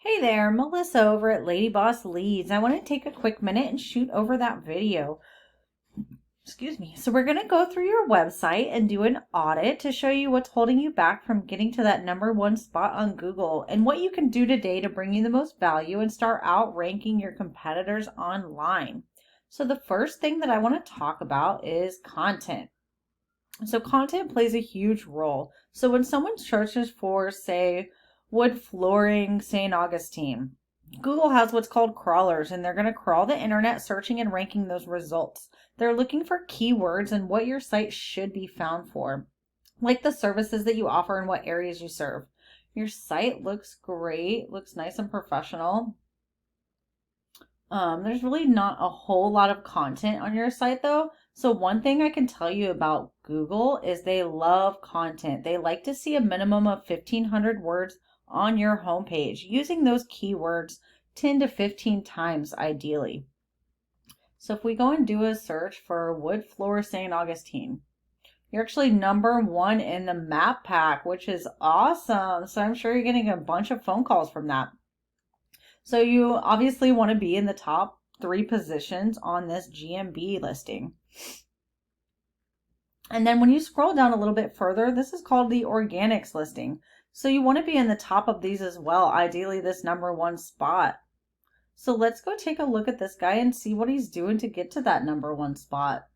Hey there, Melissa over at Lady Boss Leads. I want to take a quick minute and shoot over that video. Excuse me. So we're going to go through your website and do an audit to show you what's holding you back from getting to that #1 spot on Google and what you can do today to bring you the most value and start outranking your competitors online. So the first thing that I want to talk about is content. So content plays a huge role. So when someone searches for, say, wood flooring St. Augustine, Google has what's called crawlers, and they're going to crawl the internet searching and ranking those results. They're looking for keywords and what your site should be found for, like the services that you offer and what areas you serve. Your site looks great, looks nice and professional. There's really not a whole lot of content on your site though. So one thing I can tell you about Google is they love content. They like to see a minimum of 1,500 words on your homepage, using those keywords 10 to 15 times ideally. So if we go and do a search for wood floor St. Augustine, you're actually #1 in the map pack, which is awesome. So I'm sure you're getting a bunch of phone calls from that. So you obviously want to be in the top 3 positions on this GMB listing. And then when you scroll down a little bit further, this is called the organics listing. So you want to be in the top of these as well, ideally this #1 spot. So let's go take a look at this guy and see what he's doing to get to that #1 spot.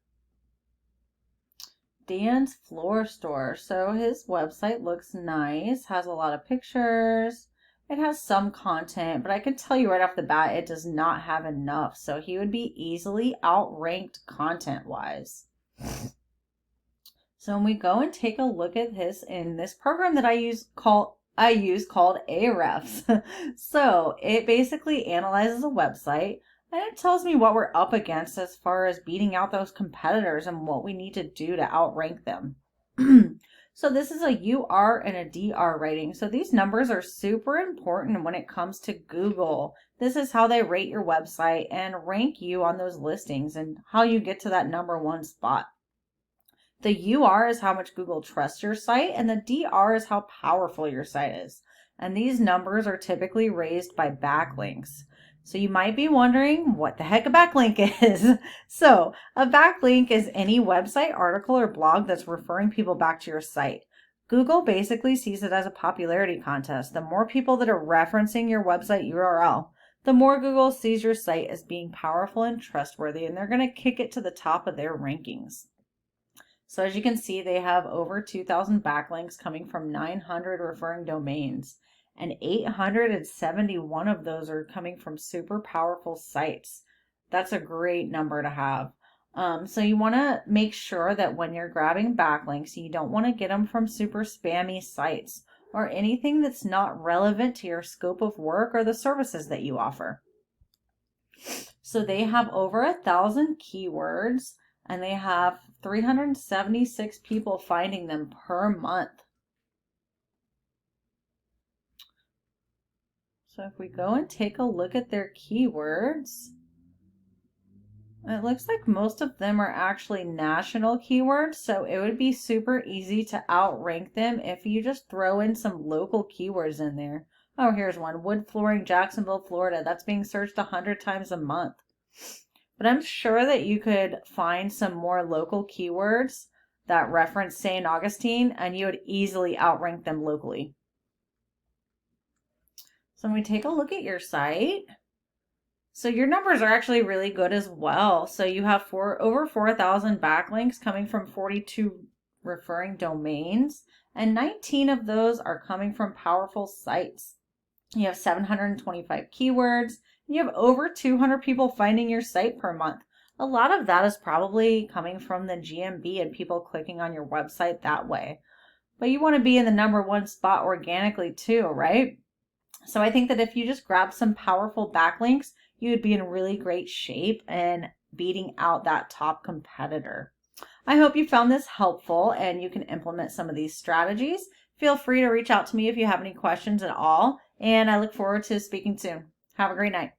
Dan's Floor Store. So his website looks nice, has a lot of pictures. It has some content, but I can tell you right off the bat, it does not have enough. So he would be easily outranked content-wise. So when we go and take a look at this in this program that I use called Ahrefs. So it basically analyzes a website and it tells me what we're up against as far as beating out those competitors and what we need to do to outrank them. So this is a UR and a DR rating. So these numbers are super important when it comes to Google. This is how they rate your website and rank you on those listings and how you get to that #1 spot. The UR is how much Google trusts your site, and the DR is how powerful your site is. And these numbers are typically raised by backlinks. So you might be wondering what the heck a backlink is. So a backlink is any website, article, or blog that's referring people back to your site. Google basically sees it as a popularity contest. The more people that are referencing your website URL, the more Google sees your site as being powerful and trustworthy, and they're going to kick it to the top of their rankings. So as you can see, they have over 2,000 backlinks coming from 900 referring domains, and 871 of those are coming from super powerful sites. That's a great number to have. So you want to make sure that when you're grabbing backlinks, you don't want to get them from super spammy sites or anything that's not relevant to your scope of work or the services that you offer. So they have over 1,000 keywords and they have 376 people finding them per month. So if we go and take a look at their keywords, it looks like most of them are actually national keywords, so it would be super easy to outrank them if you just throw in some local keywords in there. Oh, here's one, wood flooring, Jacksonville, Florida. That's being searched 100 times a month. But I'm sure that you could find some more local keywords that reference St. Augustine, and you would easily outrank them locally. So when we take a look at your site, so your numbers are actually really good as well. So you have over 4,000 backlinks coming from 42 referring domains, and 19 of those are coming from powerful sites. You have 725 keywords. You have over 200 people finding your site per month. A lot of that is probably coming from the GMB and people clicking on your website that way. But you want to be in the #1 spot organically too, right? So I think that if you just grab some powerful backlinks, you would be in really great shape and beating out that top competitor. I hope you found this helpful and you can implement some of these strategies. Feel free to reach out to me if you have any questions at all, and I look forward to speaking soon. Have a great night.